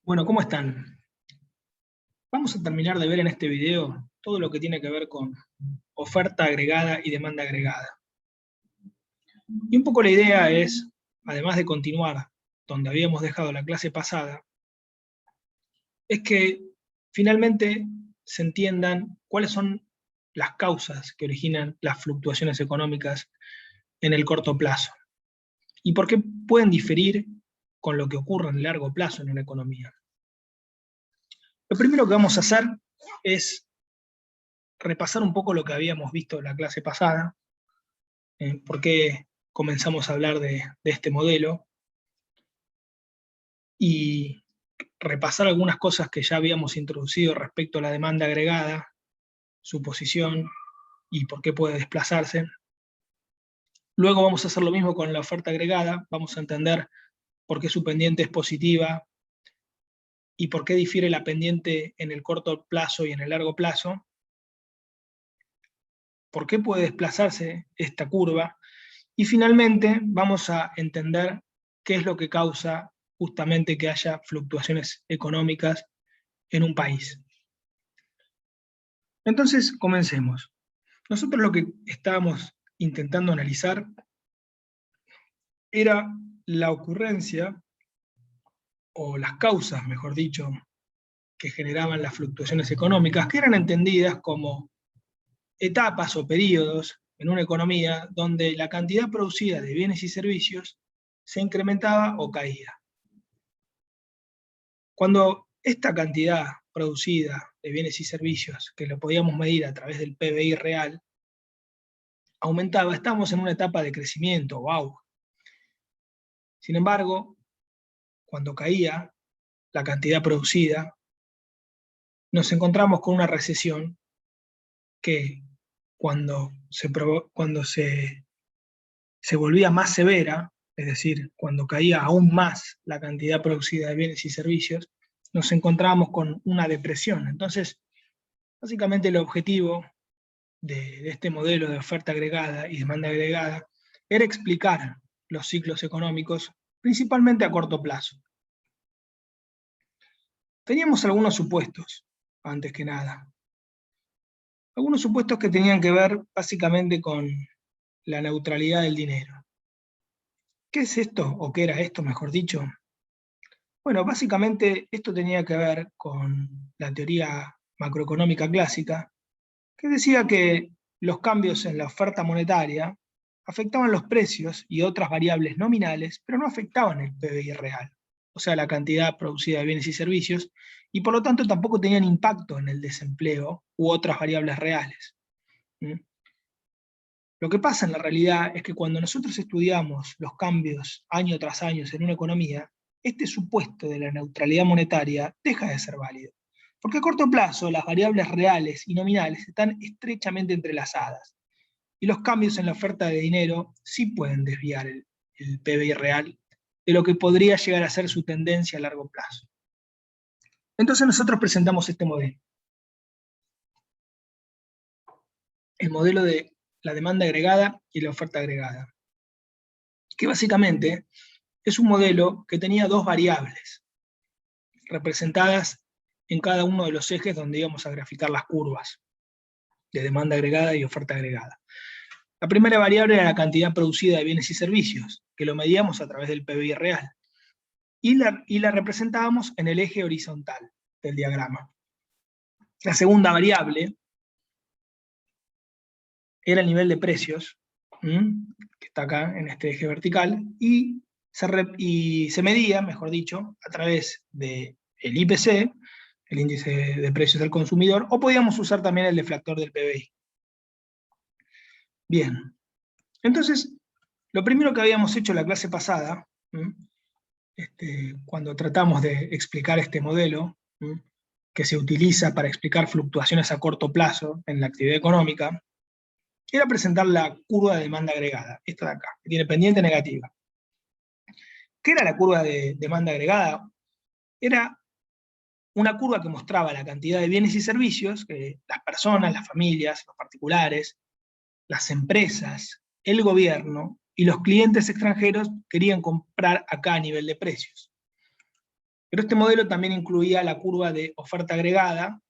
Bueno, ¿cómo están? Vamos a terminar de ver en este video todo lo que tiene que ver con oferta agregada y demanda agregada. Y un poco la idea es, además de continuar donde habíamos dejado la clase pasada, es que finalmente se entiendan cuáles son las causas que originan las fluctuaciones económicas en el corto plazo y por qué pueden diferir con lo que ocurre en el largo plazo en una economía. Lo primero que vamos a hacer es repasar un poco lo que habíamos visto en la clase pasada, por qué comenzamos a hablar de este modelo, y repasar algunas cosas que ya habíamos introducido respecto a la demanda agregada, su posición y por qué puede desplazarse. Luego vamos a hacer lo mismo con la oferta agregada, vamos a entender por qué su pendiente es positiva y por qué difiere la pendiente en el corto plazo y en el largo plazo, por qué puede desplazarse esta curva, y finalmente vamos a entender qué es lo que causa justamente que haya fluctuaciones económicas en un país. Entonces, comencemos. Nosotros lo que estábamos intentando analizar era la ocurrencia, o las causas, mejor dicho, que generaban las fluctuaciones económicas, que eran entendidas como etapas o periodos en una economía donde la cantidad producida de bienes y servicios se incrementaba o caía. Cuando esta cantidad producida de bienes y servicios, que lo podíamos medir a través del PBI real, aumentaba, estábamos en una etapa de crecimiento o auge. Sin embargo, cuando caía la cantidad producida, nos encontramos con una recesión que cuando se volvía más severa, es decir, cuando caía aún más la cantidad producida de bienes y servicios, nos encontrábamos con una depresión. Entonces, básicamente el objetivo de este modelo de oferta agregada y demanda agregada era explicar los ciclos económicos, principalmente a corto plazo. Teníamos algunos supuestos, antes que nada. Algunos supuestos que tenían que ver básicamente con la neutralidad del dinero. ¿Qué es esto? ¿O qué era esto, mejor dicho? Bueno, básicamente esto tenía que ver con la teoría macroeconómica clásica, que decía que los cambios en la oferta monetaria afectaban los precios y otras variables nominales, pero no afectaban el PBI real, o sea, la cantidad producida de bienes y servicios, y por lo tanto tampoco tenían impacto en el desempleo u otras variables reales. ¿Mm? Lo que pasa en la realidad es que cuando nosotros estudiamos los cambios año tras año en una economía, este supuesto de la neutralidad monetaria deja de ser válido. Porque a corto plazo las variables reales y nominales están estrechamente entrelazadas. Y los cambios en la oferta de dinero sí pueden desviar el PBI real de lo que podría llegar a ser su tendencia a largo plazo. Entonces nosotros presentamos este modelo. El modelo de la demanda agregada y la oferta agregada, que básicamente es un modelo que tenía dos variables representadas en cada uno de los ejes donde íbamos a graficar las curvas de demanda agregada y oferta agregada. La primera variable era la cantidad producida de bienes y servicios, que lo medíamos a través del PBI real, y la representábamos en el eje horizontal del diagrama. La segunda variable era el nivel de precios, que está acá en este eje vertical, y se medía, mejor dicho, a través del IPC, el índice de precios del consumidor, o podíamos usar también el deflactor del PBI. Bien, entonces, lo primero que habíamos hecho en la clase pasada, cuando tratamos de explicar este modelo, que se utiliza para explicar fluctuaciones a corto plazo en la actividad económica, era presentar la curva de demanda agregada, esta de acá, que tiene pendiente negativa. ¿Qué era la curva de demanda agregada? Era una curva que mostraba la cantidad de bienes y servicios que las personas, las familias, los particulares, las empresas, el gobierno y los clientes extranjeros querían comprar acá a nivel de precios. Pero este modelo también incluía la curva de oferta agregada,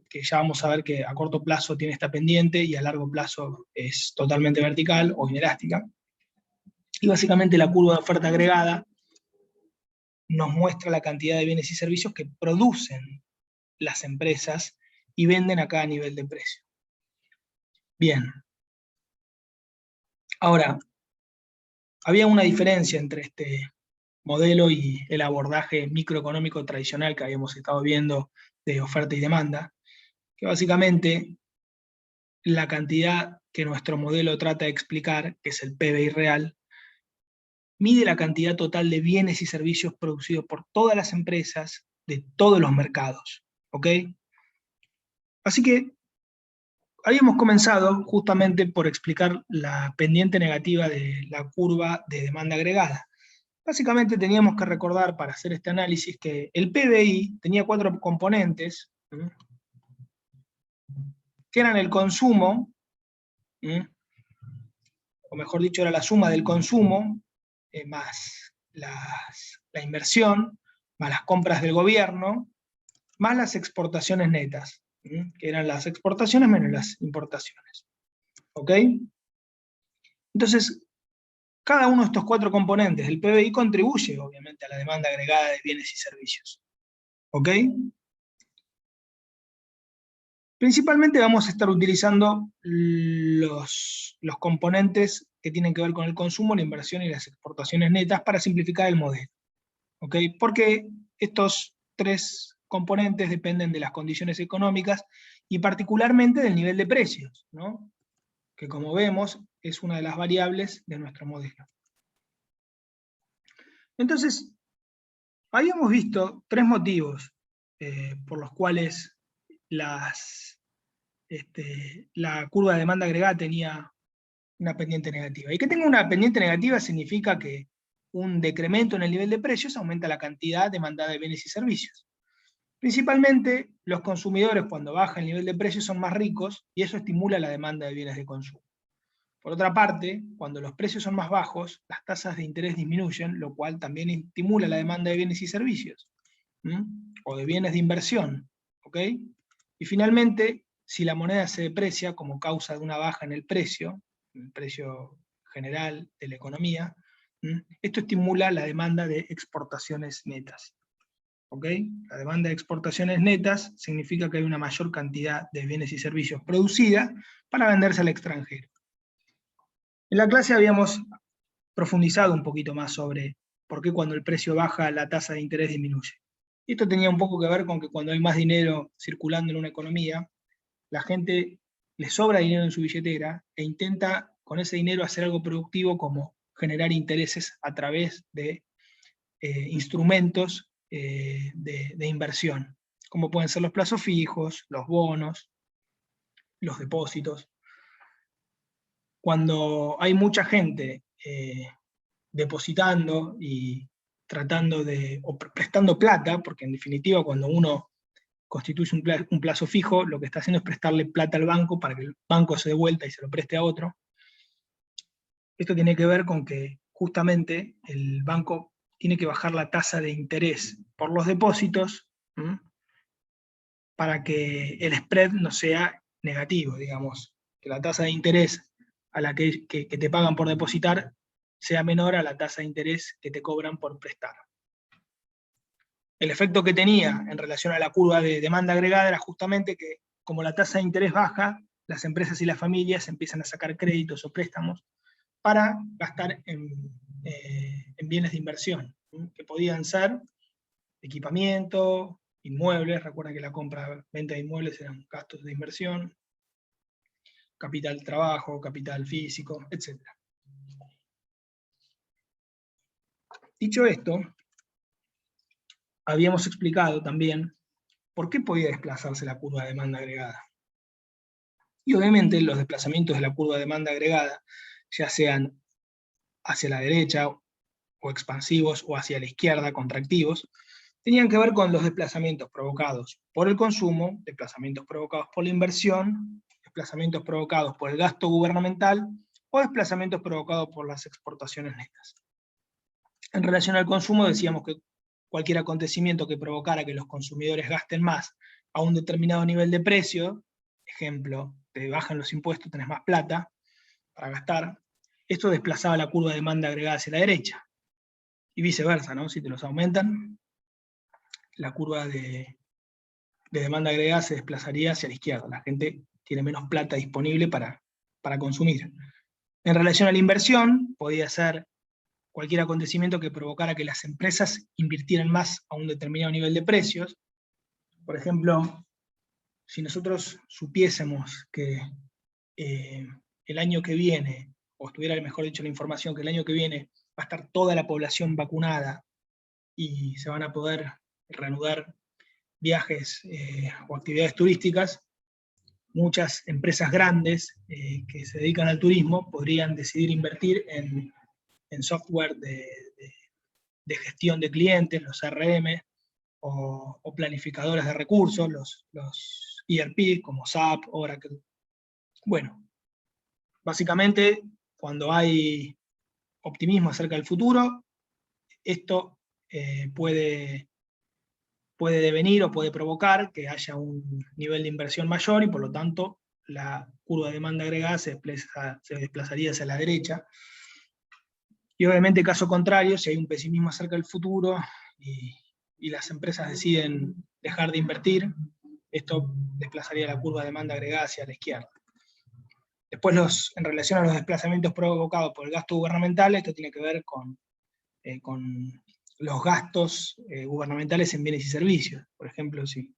que ya vamos a ver que a corto plazo tiene esta pendiente y a largo plazo es totalmente vertical o inelástica. Y básicamente la curva de oferta agregada nos muestra la cantidad de bienes y servicios que producen las empresas y venden a cada nivel de precio. Bien. Ahora, había una diferencia entre este modelo y el abordaje microeconómico tradicional que habíamos estado viendo de oferta y demanda, que básicamente la cantidad que nuestro modelo trata de explicar, que es el PBI real, mide la cantidad total de bienes y servicios producidos por todas las empresas de todos los mercados. ¿Ok? Así que habíamos comenzado justamente por explicar la pendiente negativa de la curva de demanda agregada. Básicamente teníamos que recordar para hacer este análisis que el PBI tenía 4 componentes, que eran el consumo, o mejor dicho, era la suma del consumo, más la inversión, más las compras del gobierno, más las exportaciones netas, que eran las exportaciones menos las importaciones. ¿Ok? Entonces, cada uno de estos 4 componentes del PBI contribuye, obviamente, a la demanda agregada de bienes y servicios. ¿Ok? Principalmente vamos a estar utilizando los componentes que tienen que ver con el consumo, la inversión y las exportaciones netas para simplificar el modelo. ¿Ok? Porque estos 3 componentes dependen de las condiciones económicas y particularmente del nivel de precios, ¿no? Que como vemos es una de las variables de nuestro modelo. Entonces, habíamos visto 3 motivos por los cuales la curva de demanda agregada tenía una pendiente negativa. Y que tenga una pendiente negativa significa que un decremento en el nivel de precios aumenta la cantidad demandada de bienes y servicios. Principalmente, los consumidores cuando baja el nivel de precios son más ricos y eso estimula la demanda de bienes de consumo. Por otra parte, cuando los precios son más bajos, las tasas de interés disminuyen, lo cual también estimula la demanda de bienes y servicios, o de bienes de inversión. ¿Ok? Y finalmente, si la moneda se deprecia como causa de una baja en el precio general de la economía, esto estimula la demanda de exportaciones netas. ¿Ok? La demanda de exportaciones netas significa que hay una mayor cantidad de bienes y servicios producida para venderse al extranjero. En la clase habíamos profundizado un poquito más sobre por qué cuando el precio baja la tasa de interés disminuye. Y esto tenía un poco que ver con que cuando hay más dinero circulando en una economía, la gente le sobra dinero en su billetera e intenta con ese dinero hacer algo productivo como generar intereses a través de instrumentos de inversión, como pueden ser los plazos fijos, los bonos, los depósitos. Cuando hay mucha gente depositando y tratando de, o prestando plata, porque en definitiva cuando uno constituye un plazo fijo, lo que está haciendo es prestarle plata al banco para que el banco se dé vuelta y se lo preste a otro. Esto tiene que ver con que justamente el banco tiene que bajar la tasa de interés por los depósitos para que el spread no sea negativo, digamos, que la tasa de interés a la que te pagan por depositar sea menor a la tasa de interés que te cobran por prestar. El efecto que tenía en relación a la curva de demanda agregada era justamente que, como la tasa de interés baja, las empresas y las familias empiezan a sacar créditos o préstamos para gastar en bienes de inversión, que podían ser equipamiento, inmuebles, recuerden que la compra-venta de inmuebles eran gastos de inversión, capital trabajo, capital físico, etc. Dicho esto, habíamos explicado también por qué podía desplazarse la curva de demanda agregada. Y obviamente los desplazamientos de la curva de demanda agregada, ya sean hacia la derecha o expansivos o hacia la izquierda, contractivos, tenían que ver con los desplazamientos provocados por el consumo, desplazamientos provocados por la inversión, desplazamientos provocados por el gasto gubernamental o desplazamientos provocados por las exportaciones netas. En relación al consumo decíamos que cualquier acontecimiento que provocara que los consumidores gasten más a un determinado nivel de precio, ejemplo, te bajan los impuestos, tenés más plata para gastar, esto desplazaba la curva de demanda agregada hacia la derecha. Y viceversa, ¿no? Si te los aumentan, la curva de demanda agregada se desplazaría hacia la izquierda. La gente tiene menos plata disponible para consumir. En relación a la inversión, podía ser cualquier acontecimiento que provocara que las empresas invirtieran más a un determinado nivel de precios. Por ejemplo, si nosotros supiésemos que el año que viene, o estuviera mejor dicho la información, que el año que viene va a estar toda la población vacunada y se van a poder reanudar viajes o actividades turísticas, muchas empresas grandes que se dedican al turismo podrían decidir invertir en software de gestión de clientes, los CRM, o planificadores de recursos, los ERP, como SAP, Oracle. Bueno, básicamente, cuando hay optimismo acerca del futuro, esto puede devenir o puede provocar que haya un nivel de inversión mayor y por lo tanto la curva de demanda agregada se desplazaría hacia la derecha. Y obviamente, caso contrario, si hay un pesimismo acerca del futuro y las empresas deciden dejar de invertir, esto desplazaría la curva de demanda agregada hacia la izquierda. Después, en relación a los desplazamientos provocados por el gasto gubernamental, esto tiene que ver con los gastos gubernamentales en bienes y servicios. Por ejemplo, si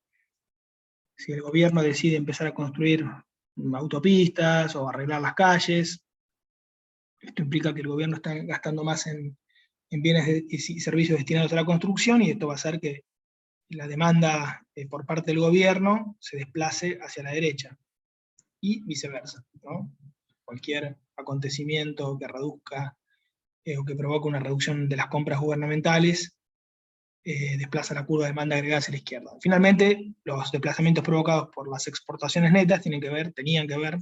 el gobierno decide empezar a construir autopistas o arreglar las calles, esto implica que el gobierno está gastando más en bienes y servicios destinados a la construcción, y esto va a hacer que la demanda por parte del gobierno se desplace hacia la derecha, y viceversa, ¿no? Cualquier acontecimiento que reduzca o que provoque una reducción de las compras gubernamentales desplaza la curva de demanda agregada hacia la izquierda. Finalmente, los desplazamientos provocados por las exportaciones netas tenían que ver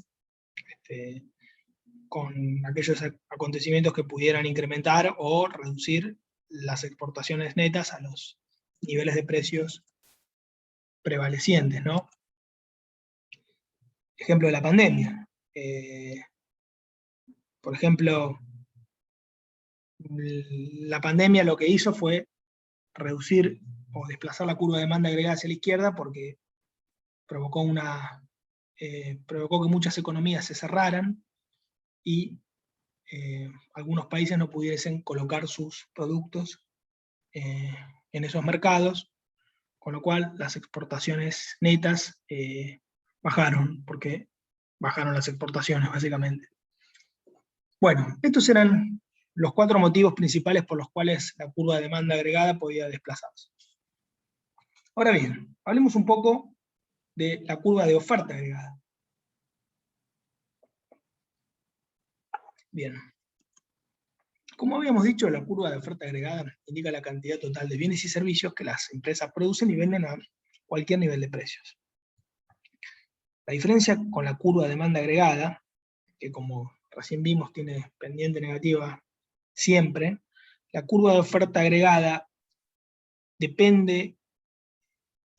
con aquellos acontecimientos que pudieran incrementar o reducir las exportaciones netas a los niveles de precios prevalecientes, ¿no? Ejemplo de la pandemia. Por ejemplo, la pandemia lo que hizo fue reducir o desplazar la curva de demanda agregada hacia la izquierda porque provocó que muchas economías se cerraran y algunos países no pudiesen colocar sus productos en esos mercados, con lo cual las exportaciones netas bajaron, porque bajaron las exportaciones básicamente. Bueno, estos eran los 4 motivos principales por los cuales la curva de demanda agregada podía desplazarse. Ahora bien, hablemos un poco de la curva de oferta agregada. Bien. Como habíamos dicho, la curva de oferta agregada indica la cantidad total de bienes y servicios que las empresas producen y venden a cualquier nivel de precios. La diferencia con la curva de demanda agregada, que como recién vimos tiene pendiente negativa siempre, la curva de oferta agregada depende,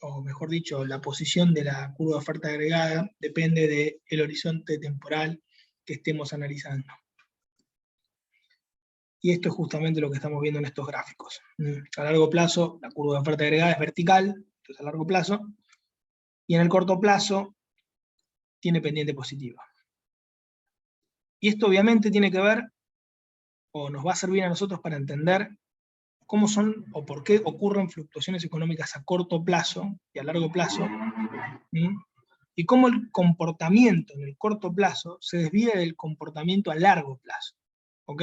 o mejor dicho, la posición de la curva de oferta agregada depende del horizonte temporal que estemos analizando. Y esto es justamente lo que estamos viendo en estos gráficos. A largo plazo, la curva de oferta agregada es vertical, entonces a largo plazo, y en el corto plazo tiene pendiente positiva. Y esto obviamente tiene que ver, o nos va a servir a nosotros para entender cómo son o por qué ocurren fluctuaciones económicas a corto plazo y a largo plazo, y cómo el comportamiento en el corto plazo se desvía del comportamiento a largo plazo. ¿Ok?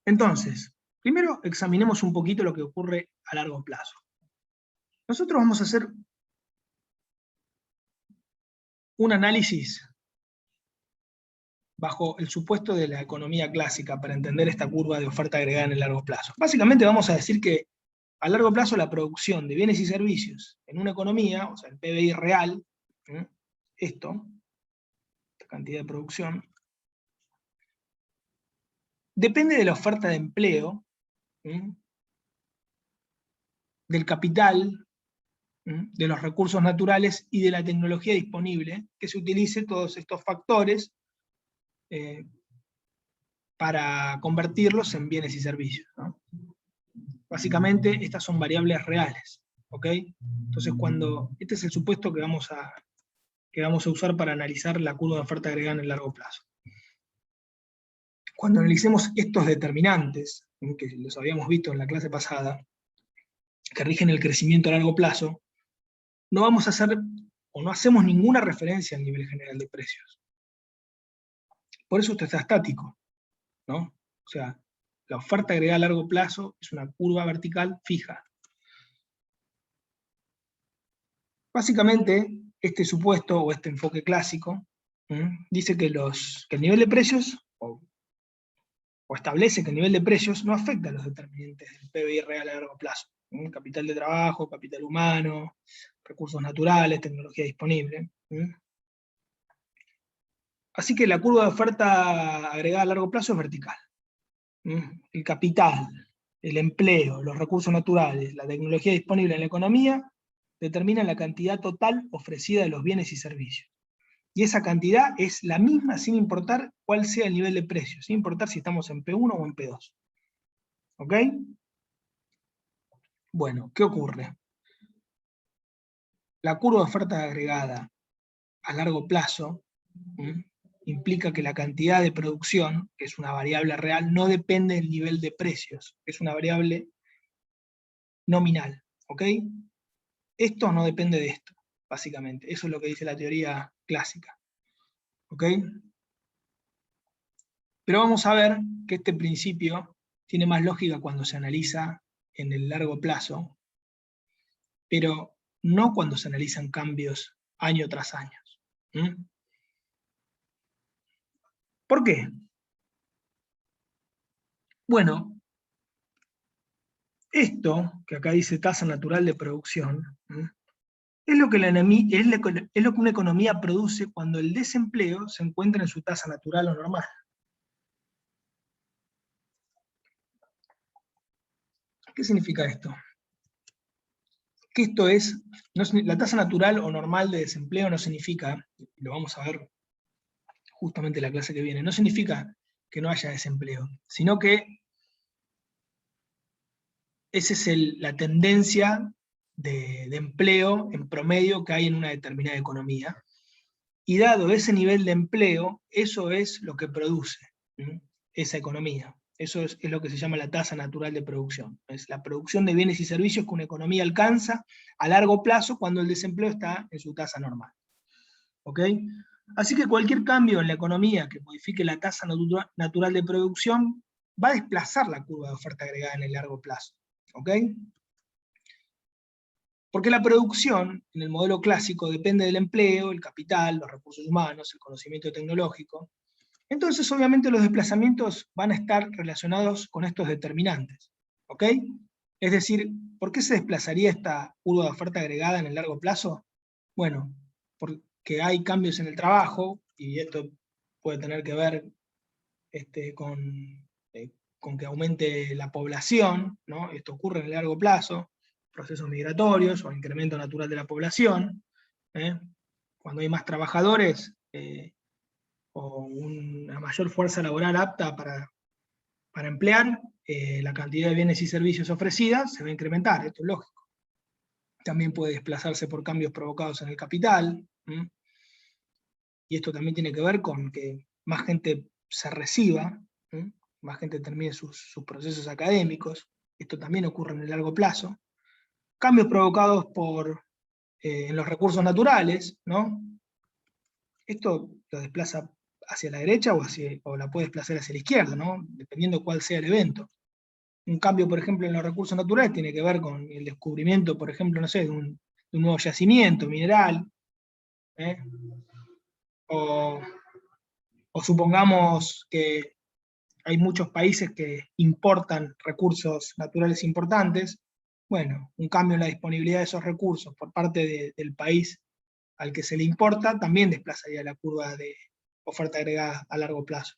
Entonces, primero examinemos un poquito lo que ocurre a largo plazo. Nosotros vamos a hacer un análisis bajo el supuesto de la economía clásica para entender esta curva de oferta agregada en el largo plazo. Básicamente vamos a decir que a largo plazo la producción de bienes y servicios en una economía, o sea, el PBI real, esta cantidad de producción, depende de la oferta de empleo del capital, de los recursos naturales y de la tecnología disponible, que se utilice todos estos factores para convertirlos en bienes y servicios, ¿no? Básicamente, estas son variables reales, ¿ok? Entonces, este es el supuesto que vamos a usar para analizar la curva de oferta agregada en el largo plazo. Cuando analicemos estos determinantes, que los habíamos visto en la clase pasada, que rigen el crecimiento a largo plazo, no vamos a hacer, o no hacemos ninguna referencia al nivel general de precios. Por eso esto está estático, ¿no? O sea, la oferta agregada a largo plazo es una curva vertical fija. Básicamente, este supuesto, o este enfoque clásico, dice que el nivel de precios, o establece que el nivel de precios no afecta a los determinantes del PBI real a largo plazo. Capital de trabajo, capital humano, recursos naturales, tecnología disponible. Así que la curva de oferta agregada a largo plazo es vertical. El capital, el empleo, los recursos naturales, la tecnología disponible en la economía, determinan la cantidad total ofrecida de los bienes y servicios. Y esa cantidad es la misma sin importar cuál sea el nivel de precio, sin importar si estamos en P1 o en P2. ¿Ok? Bueno, ¿qué ocurre? La curva de oferta agregada a largo plazo implica que la cantidad de producción, que es una variable real, no depende del nivel de precios, es una variable nominal. ¿Ok? Esto no depende de esto, básicamente. Eso es lo que dice la teoría clásica. ¿Ok? Pero vamos a ver que este principio tiene más lógica cuando se analiza en el largo plazo, pero no cuando se analizan cambios año tras año. ¿Por qué? Bueno, esto, que acá dice tasa natural de producción, es lo que una economía produce cuando el desempleo se encuentra en su tasa natural o normal. ¿Qué significa esto? Que esto es, la tasa natural o normal de desempleo no significa, y lo vamos a ver justamente en la clase que viene, no significa que no haya desempleo, sino que esa es la tendencia de empleo en promedio que hay en una determinada economía, y dado ese nivel de empleo, eso es lo que produce esa economía. Eso es lo que se llama la tasa natural de producción. Es la producción de bienes y servicios que una economía alcanza a largo plazo cuando el desempleo está en su tasa normal. ¿Ok? Así que cualquier cambio en la economía que modifique la tasa natural de producción va a desplazar la curva de oferta agregada en el largo plazo. ¿Ok? Porque la producción, en el modelo clásico, depende del empleo, el capital, los recursos humanos, el conocimiento tecnológico. Entonces, obviamente, los desplazamientos van a estar relacionados con estos determinantes. ¿Ok? Es decir, ¿por qué se desplazaría esta curva de oferta agregada en el largo plazo? Bueno, porque hay cambios en el trabajo, y esto puede tener que ver con que aumente la población, ¿no? Esto ocurre en el largo plazo, procesos migratorios o incremento natural de la población. Cuando hay más trabajadores, o una mayor fuerza laboral apta para emplear, la cantidad de bienes y servicios ofrecidas se va a incrementar, esto es lógico. También puede desplazarse por cambios provocados en el capital, y esto también tiene que ver con que más gente se reciba, más gente termine sus procesos académicos, esto también ocurre en el largo plazo. Cambios provocados en los recursos naturales, ¿no? Esto lo desplaza hacia la derecha o la puede desplazar hacia la izquierda, ¿no? Dependiendo cuál sea el evento. Un cambio, por ejemplo, en los recursos naturales tiene que ver con el descubrimiento, por ejemplo, no sé, de un nuevo yacimiento mineral, o supongamos que hay muchos países que importan recursos naturales importantes. Bueno, un cambio en la disponibilidad de esos recursos por parte del país al que se le importa también desplazaría la curva de oferta agregada a largo plazo.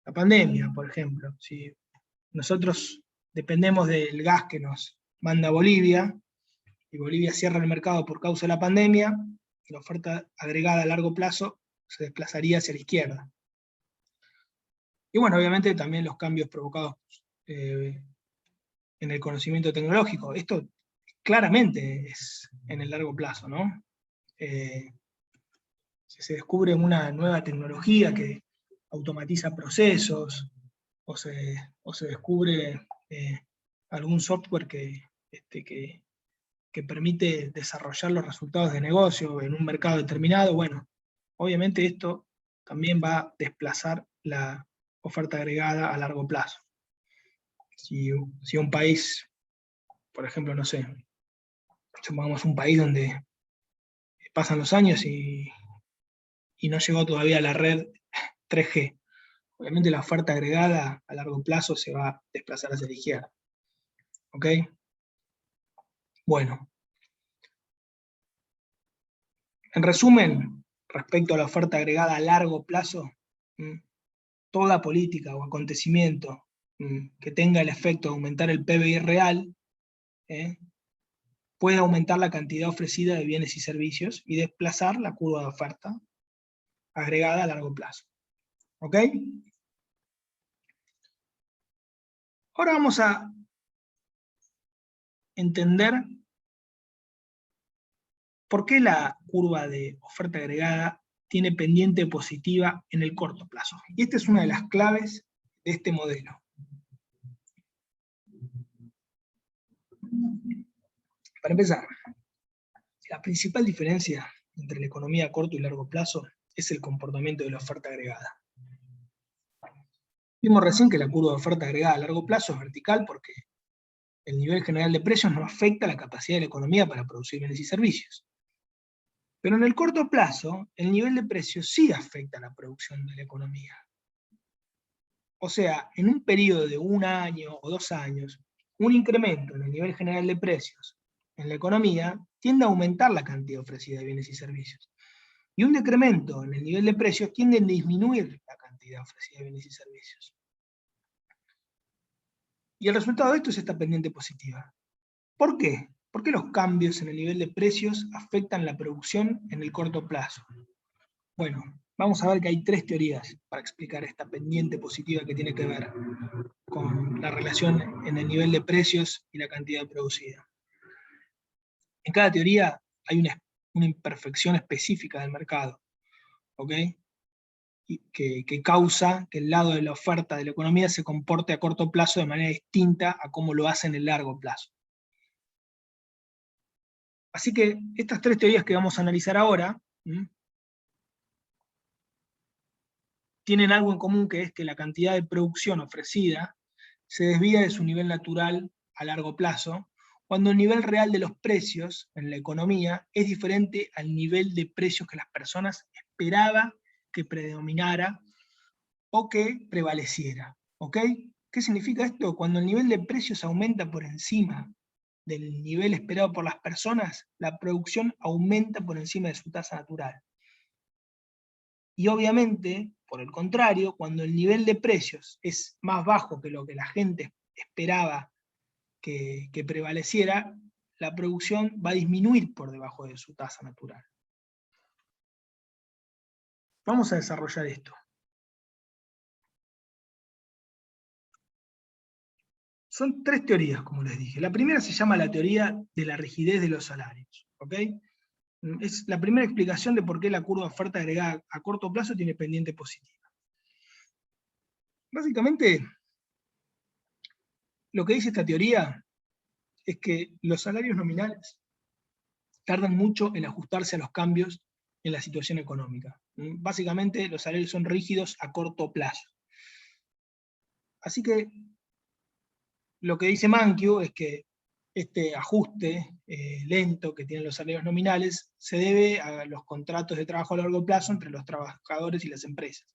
La pandemia, por ejemplo, si nosotros dependemos del gas que nos manda a Bolivia, y Bolivia cierra el mercado por causa de la pandemia, y la oferta agregada a largo plazo se desplazaría hacia la izquierda. Y bueno, obviamente también los cambios provocados en el conocimiento tecnológico. Esto claramente es en el largo plazo, ¿no? Si se descubre una nueva tecnología que automatiza procesos, o se descubre algún software que permite desarrollar los resultados de negocio en un mercado determinado, bueno, obviamente esto también va a desplazar la oferta agregada a largo plazo. Si un país, por ejemplo, no sé, supongamos un país donde pasan los años y no llegó todavía a la red 3G, obviamente la oferta agregada a largo plazo se va a desplazar hacia la izquierda. ¿Ok? Bueno. En resumen, respecto a la oferta agregada a largo plazo, toda política o acontecimiento que tenga el efecto de aumentar el PBI real, puede aumentar la cantidad ofrecida de bienes y servicios y desplazar la curva de oferta agregada a largo plazo. ¿Ok? Ahora vamos a entender por qué la curva de oferta agregada tiene pendiente positiva en el corto plazo. Y esta es una de las claves de este modelo. Para empezar, la principal diferencia entre la economía a corto y largo plazo es el comportamiento de la oferta agregada. Vimos recién que la curva de oferta agregada a largo plazo es vertical porque el nivel general de precios no afecta la capacidad de la economía para producir bienes y servicios. Pero en el corto plazo, el nivel de precios sí afecta la producción de la economía. O sea, en un periodo de 1 año o 2 años, un incremento en el nivel general de precios en la economía tiende a aumentar la cantidad ofrecida de bienes y servicios. Y un decremento en el nivel de precios tiende a disminuir la cantidad ofrecida de bienes y servicios. Y el resultado de esto es esta pendiente positiva. ¿Por qué? ¿Por qué los cambios en el nivel de precios afectan la producción en el corto plazo? Bueno, vamos a ver que hay 3 teorías para explicar esta pendiente positiva que tiene que ver con la relación en el nivel de precios y la cantidad producida. En cada teoría hay una imperfección específica del mercado, ¿ok? Que causa que el lado de la oferta de la economía se comporte a corto plazo de manera distinta a cómo lo hace en el largo plazo. Así que estas 3 teorías que vamos a analizar ahora tienen algo en común, que es que la cantidad de producción ofrecida se desvía de su nivel natural a largo plazo, cuando el nivel real de los precios en la economía es diferente al nivel de precios que las personas esperaban que predominara o que prevaleciera. ¿Ok? ¿Qué significa esto? Cuando el nivel de precios aumenta por encima del nivel esperado por las personas, la producción aumenta por encima de su tasa natural. Y obviamente, por el contrario, cuando el nivel de precios es más bajo que lo que la gente esperaba que prevaleciera, la producción va a disminuir por debajo de su tasa natural. Vamos a desarrollar esto. Son 3 teorías, como les dije. La primera se llama la teoría de la rigidez de los salarios. ¿Ok? Es la primera explicación de por qué la curva de oferta agregada a corto plazo tiene pendiente positiva. Básicamente, lo que dice esta teoría es que los salarios nominales tardan mucho en ajustarse a los cambios en la situación económica. Básicamente, los salarios son rígidos a corto plazo. Así que lo que dice Mankiw es que este ajuste lento que tienen los salarios nominales se debe a los contratos de trabajo a largo plazo entre los trabajadores y las empresas,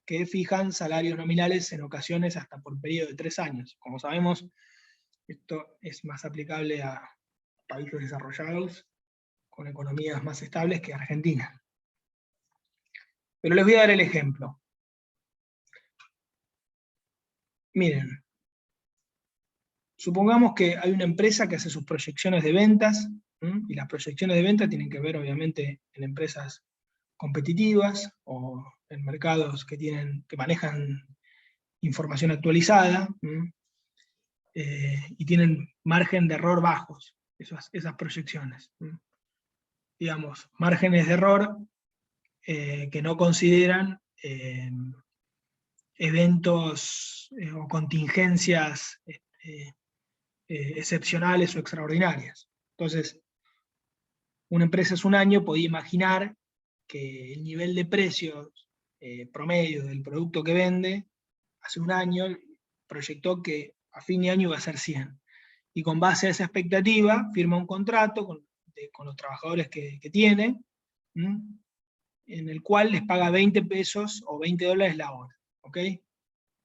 que fijan salarios nominales en ocasiones hasta por periodo de 3 años. Como sabemos, esto es más aplicable a países desarrollados con economías más estables que Argentina. Pero les voy a dar el ejemplo. Miren, Supongamos que hay una empresa que hace sus proyecciones de ventas, y las proyecciones de ventas tienen que ver obviamente en empresas competitivas o en mercados que manejan información actualizada, y tienen margen de error bajos, esas proyecciones. Digamos, márgenes de error que no consideran eventos o contingencias excepcionales o extraordinarias. Entonces, una empresa hace un año podía imaginar que el nivel de precios promedio del producto que vende, hace un año proyectó que a fin de año iba a ser 100. Y con base a esa expectativa, firma un contrato con los trabajadores que tiene, en el cual les paga 20 pesos o 20 dólares la hora. ¿Ok?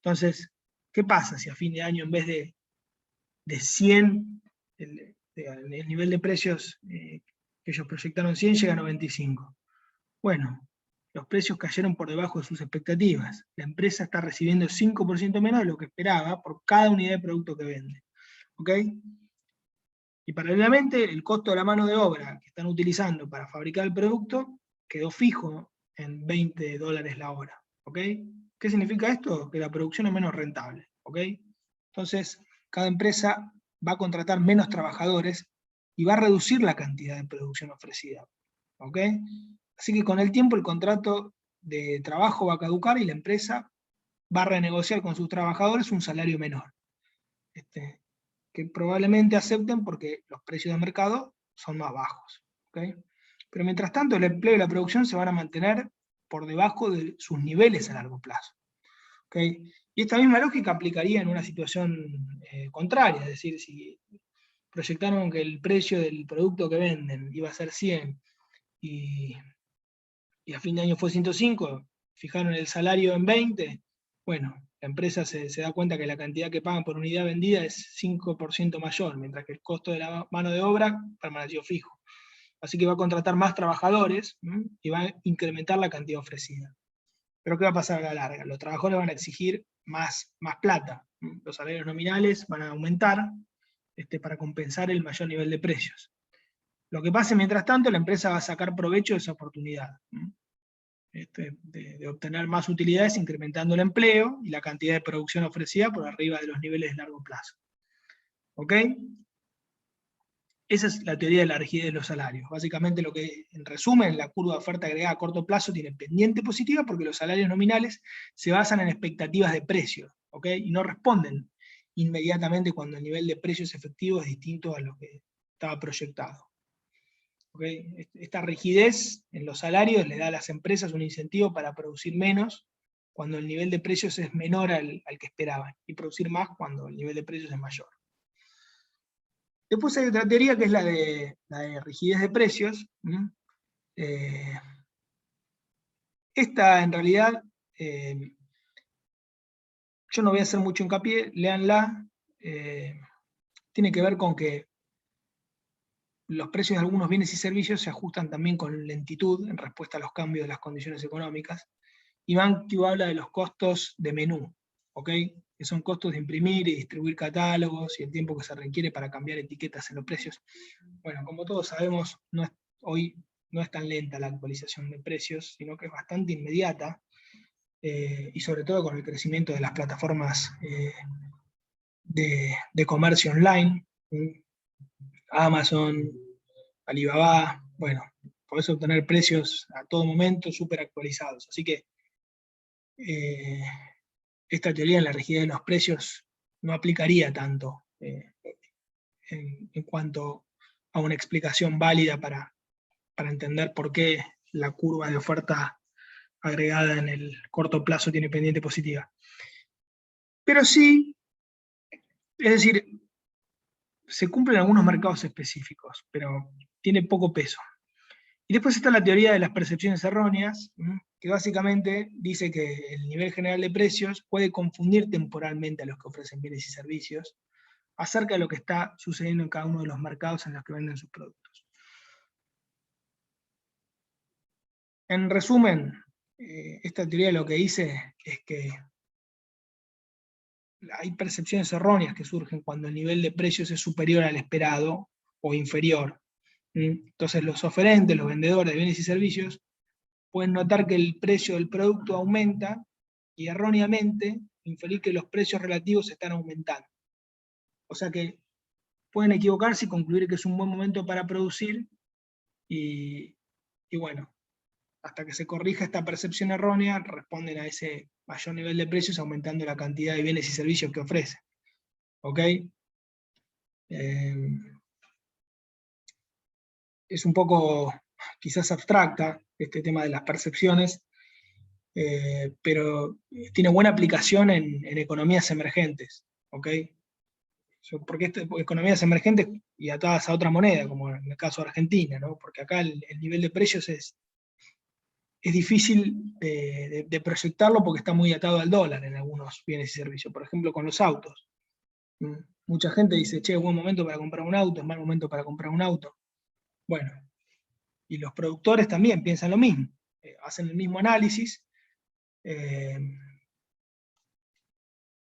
Entonces, ¿qué pasa si a fin de año en vez de 100, el nivel de precios que ellos proyectaron 100 llega a 95? Bueno, los precios cayeron por debajo de sus expectativas. La empresa está recibiendo 5% menos de lo que esperaba por cada unidad de producto que vende. ¿Ok? Y paralelamente, el costo de la mano de obra que están utilizando para fabricar el producto quedó fijo en 20 dólares la hora. ¿Ok? ¿Qué significa esto? Que la producción es menos rentable. ¿Ok? Entonces, cada empresa va a contratar menos trabajadores y va a reducir la cantidad de producción ofrecida. ¿Ok? Así que con el tiempo el contrato de trabajo va a caducar y la empresa va a renegociar con sus trabajadores un salario menor, que probablemente acepten porque los precios de mercado son más bajos. ¿Okay? Pero mientras tanto el empleo y la producción se van a mantener por debajo de sus niveles a largo plazo. ¿Okay? Y esta misma lógica aplicaría en una situación contraria, es decir, si proyectaron que el precio del producto que venden iba a ser 100 y a fin de año fue 105, fijaron el salario en 20, bueno, la empresa se da cuenta que la cantidad que pagan por unidad vendida es 5% mayor, mientras que el costo de la mano de obra permaneció fijo. Así que va a contratar más trabajadores y va a incrementar la cantidad ofrecida. Pero ¿qué va a pasar a la larga? Los trabajadores van a exigir más plata. Los salarios nominales van a aumentar para compensar el mayor nivel de precios. Lo que pase mientras tanto, la empresa va a sacar provecho de esa oportunidad. De obtener más utilidades incrementando el empleo y la cantidad de producción ofrecida por arriba de los niveles de largo plazo. ¿Ok? Esa es la teoría de la rigidez de los salarios. Básicamente lo que, en resumen, la curva de oferta agregada a corto plazo tiene pendiente positiva porque los salarios nominales se basan en expectativas de precios, ¿ok? Y no responden inmediatamente cuando el nivel de precios efectivo es distinto a lo que estaba proyectado. ¿Okay? Esta rigidez en los salarios le da a las empresas un incentivo para producir menos cuando el nivel de precios es menor al que esperaban, y producir más cuando el nivel de precios es mayor. Después hay otra teoría que es la de rigidez de precios. Esta en realidad, yo no voy a hacer mucho hincapié, léanla, tiene que ver con que los precios de algunos bienes y servicios se ajustan también con lentitud en respuesta a los cambios de las condiciones económicas. Y BanQ habla de los costos de menú, ¿ok? Que son costos de imprimir y distribuir catálogos y el tiempo que se requiere para cambiar etiquetas en los precios. Bueno, como todos sabemos, hoy no es tan lenta la actualización de precios, sino que es bastante inmediata, y sobre todo con el crecimiento de las plataformas de comercio online, Amazon, Alibaba, bueno, podés obtener precios a todo momento súper actualizados. Así que esta teoría en la rigidez de los precios no aplicaría tanto en cuanto a una explicación válida para entender por qué la curva de oferta agregada en el corto plazo tiene pendiente positiva. Pero sí, es decir, se cumplen algunos mercados específicos, pero tiene poco peso. Y después está la teoría de las percepciones erróneas, que básicamente dice que el nivel general de precios puede confundir temporalmente a los que ofrecen bienes y servicios acerca de lo que está sucediendo en cada uno de los mercados en los que venden sus productos. En resumen, esta teoría lo que dice es que hay percepciones erróneas que surgen cuando el nivel de precios es superior al esperado o inferior. Entonces los oferentes, los vendedores de bienes y servicios, pueden notar que el precio del producto aumenta y erróneamente inferir que los precios relativos están aumentando. O sea que pueden equivocarse y concluir que es un buen momento para producir y bueno, hasta que se corrija esta percepción errónea, responden a ese mayor nivel de precios aumentando la cantidad de bienes y servicios que ofrecen. ¿Ok? Es un poco quizás abstracta este tema de las percepciones, pero tiene buena aplicación en economías emergentes. ¿Ok? Porque economías emergentes y atadas a otra moneda, como en el caso de Argentina, ¿no? Porque acá el nivel de precios es difícil de proyectarlo porque está muy atado al dólar en algunos bienes y servicios. Por ejemplo, con los autos. Mucha gente dice, che, buen momento para comprar un auto, es mal momento para comprar un auto. Bueno, y los productores también piensan lo mismo. Hacen el mismo análisis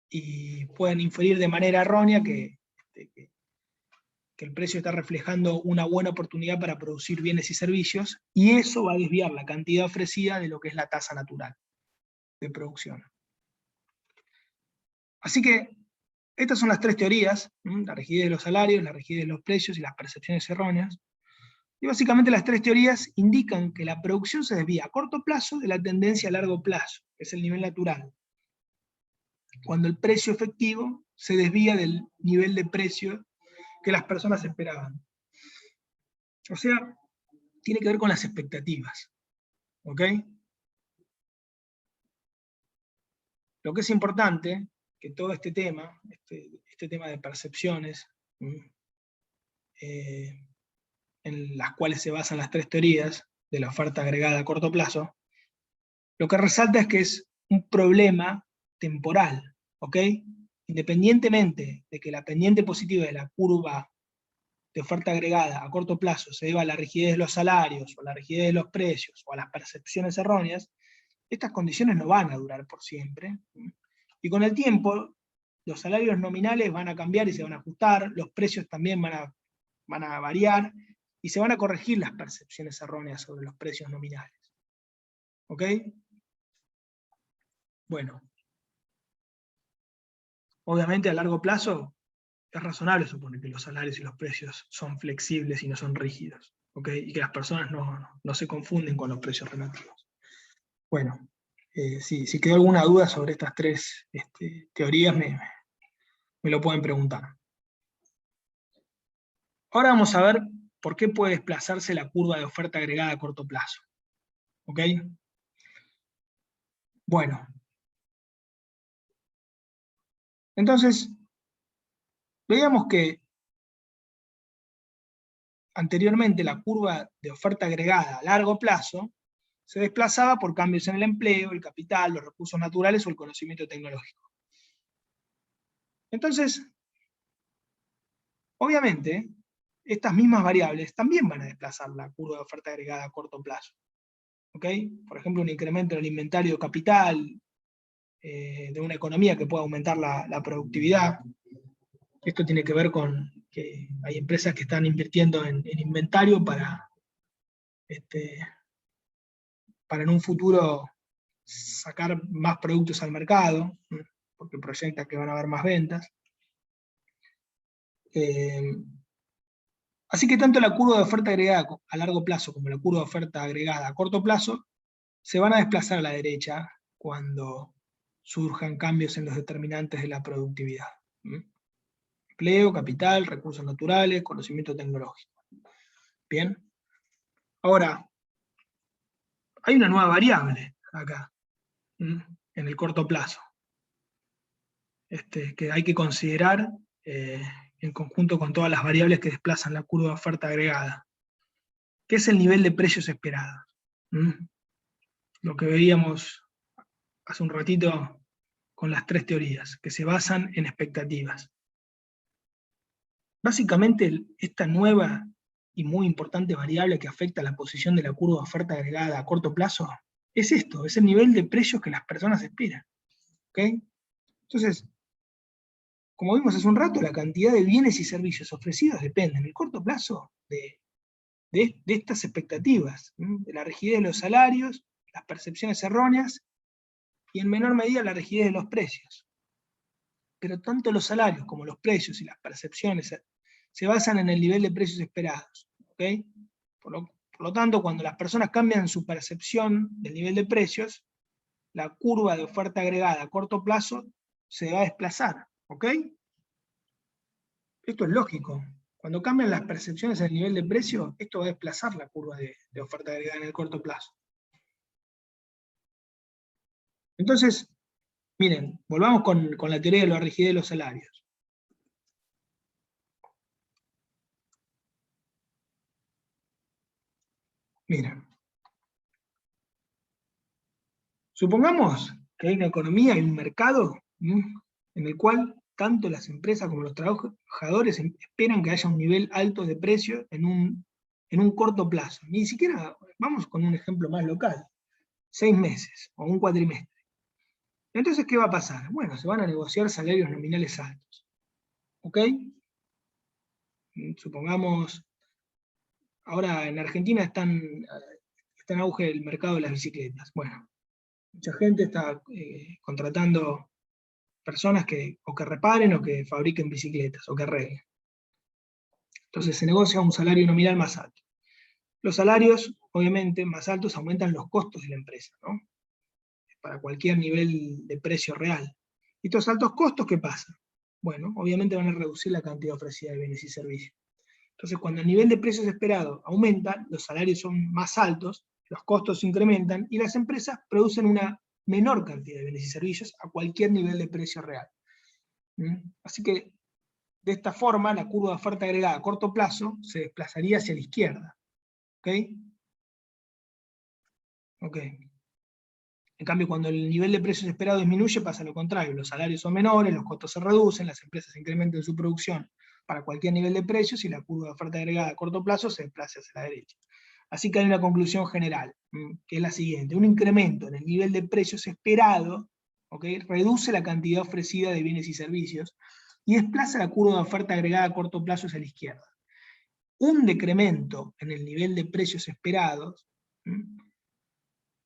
y pueden inferir de manera errónea que el precio está reflejando una buena oportunidad para producir bienes y servicios, y eso va a desviar la cantidad ofrecida de lo que es la tasa natural de producción. Así que estas son las tres teorías, la rigidez de los salarios, la rigidez de los precios y las percepciones erróneas. Y básicamente las tres teorías indican que la producción se desvía a corto plazo de la tendencia a largo plazo, que es el nivel natural, cuando el precio efectivo se desvía del nivel de precio que las personas esperaban. O sea, tiene que ver con las expectativas. ¿Ok? Lo que es importante, que todo este tema, este tema de percepciones, en las cuales se basan las tres teorías de la oferta agregada a corto plazo, lo que resalta es que es un problema temporal, ¿ok? Independientemente de que la pendiente positiva de la curva de oferta agregada a corto plazo se deba a la rigidez de los salarios, o a la rigidez de los precios, o a las percepciones erróneas, estas condiciones no van a durar por siempre. Y con el tiempo, los salarios nominales van a cambiar y se van a ajustar, los precios también van a variar, y se van a corregir las percepciones erróneas sobre los precios nominales. ¿Ok? Bueno. Obviamente a largo plazo es razonable suponer que los salarios y los precios son flexibles y no son rígidos. ¿Ok? Y que las personas no se confunden con los precios relativos. Bueno, si quedó alguna duda sobre estas tres teorías, me lo pueden preguntar. Ahora vamos a ver por qué puede desplazarse la curva de oferta agregada a corto plazo. ¿Ok? Bueno. Entonces, veíamos que anteriormente la curva de oferta agregada a largo plazo se desplazaba por cambios en el empleo, el capital, los recursos naturales o el conocimiento tecnológico. Entonces, obviamente, estas mismas variables también van a desplazar la curva de oferta agregada a corto plazo. ¿Ok? Por ejemplo, un incremento en el inventario de capital de una economía que pueda aumentar la productividad. Esto tiene que ver con que hay empresas que están invirtiendo en inventario para en un futuro sacar más productos al mercado, porque proyecta que van a haber más ventas. Así que tanto la curva de oferta agregada a largo plazo como la curva de oferta agregada a corto plazo se van a desplazar a la derecha cuando surjan cambios en los determinantes de la productividad. Empleo, capital, recursos naturales, conocimiento tecnológico. Bien. Ahora, hay una nueva variable acá, en el corto plazo, que hay que considerar en conjunto con todas las variables que desplazan la curva de oferta agregada, que es el nivel de precios esperados. Lo que veíamos hace un ratito con las tres teorías, que se basan en expectativas. Básicamente, esta nueva y muy importante variable que afecta a la posición de la curva de oferta agregada a corto plazo, es esto, es el nivel de precios que las personas esperan. ¿Okay? Entonces, como vimos hace un rato, la cantidad de bienes y servicios ofrecidos depende en el corto plazo de estas expectativas, de la rigidez de los salarios, las percepciones erróneas, y en menor medida la rigidez de los precios. Pero tanto los salarios como los precios y las percepciones se basan en el nivel de precios esperados. ¿Okay? Por lo tanto, cuando las personas cambian su percepción del nivel de precios, la curva de oferta agregada a corto plazo se va a desplazar. ¿Ok? Esto es lógico. Cuando cambian las percepciones del nivel de precio, esto va a desplazar la curva de oferta agregada en el corto plazo. Entonces, miren, volvamos con la teoría de la rigidez de los salarios. Miren, supongamos que hay una economía y un mercado en el cual tanto las empresas como los trabajadores esperan que haya un nivel alto de precio en un corto plazo. Ni siquiera, vamos con un ejemplo más local, 6 meses o un cuatrimestre. Entonces, ¿qué va a pasar? Bueno, se van a negociar salarios nominales altos. ¿Ok? Supongamos, ahora en Argentina está en auge el mercado de las bicicletas. Bueno, mucha gente está contratando personas que o que reparen o que fabriquen bicicletas, o que arreglen. Entonces se negocia un salario nominal más alto. Los salarios, obviamente, más altos aumentan los costos de la empresa, ¿no? Para cualquier nivel de precio real. ¿Y estos altos costos qué pasa? Bueno, obviamente van a reducir la cantidad ofrecida de bienes y servicios. Entonces, cuando el nivel de precios esperado aumenta, los salarios son más altos, los costos se incrementan, y las empresas producen una menor cantidad de bienes y servicios a cualquier nivel de precio real. Así que, de esta forma, la curva de oferta agregada a corto plazo se desplazaría hacia la izquierda. ¿Ok? Ok. En cambio, cuando el nivel de precios esperado disminuye, pasa lo contrario. Los salarios son menores, los costos se reducen, las empresas incrementan su producción para cualquier nivel de precios y la curva de oferta agregada a corto plazo se desplaza hacia la derecha. Así que hay una conclusión general, que es la siguiente. Un incremento en el nivel de precios esperado, ¿okay?, reduce la cantidad ofrecida de bienes y servicios y desplaza la curva de oferta agregada a corto plazo hacia la izquierda. Un decremento en el nivel de precios esperados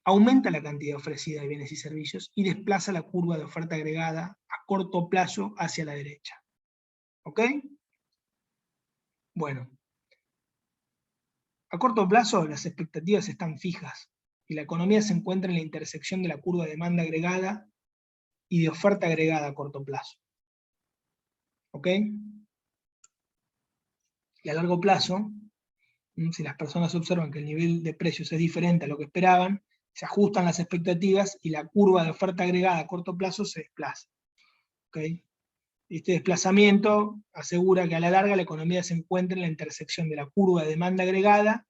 aumenta la cantidad ofrecida de bienes y servicios y desplaza la curva de oferta agregada a corto plazo hacia la derecha. ¿Ok? Bueno. A corto plazo las expectativas están fijas y la economía se encuentra en la intersección de la curva de demanda agregada y de oferta agregada a corto plazo. ¿Ok? Y a largo plazo, si las personas observan que el nivel de precios es diferente a lo que esperaban, se ajustan las expectativas y la curva de oferta agregada a corto plazo se desplaza. ¿Okay? Este desplazamiento asegura que a la larga la economía se encuentra en la intersección de la curva de demanda agregada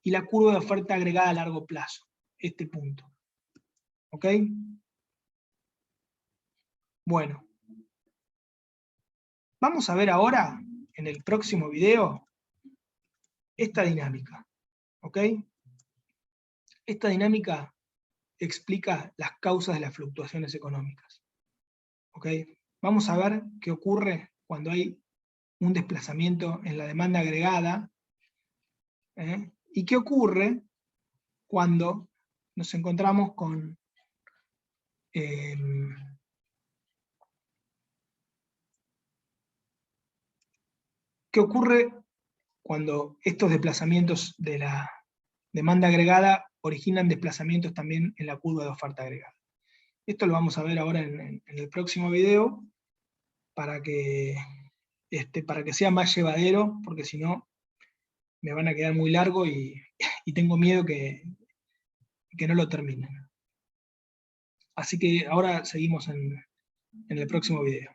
y la curva de oferta agregada a largo plazo. Este punto. ¿Ok? Bueno. Vamos a ver ahora, en el próximo video, esta dinámica. ¿Ok? Esta dinámica explica las causas de las fluctuaciones económicas. ¿Ok? Vamos a ver qué ocurre cuando hay un desplazamiento en la demanda agregada, y qué ocurre cuando nos encontramos con qué ocurre cuando estos desplazamientos de la demanda agregada originan desplazamientos también en la curva de oferta agregada. Esto lo vamos a ver ahora en el próximo video, para que sea más llevadero, porque si no me van a quedar muy largo y tengo miedo que no lo terminen. Así que ahora seguimos en el próximo video.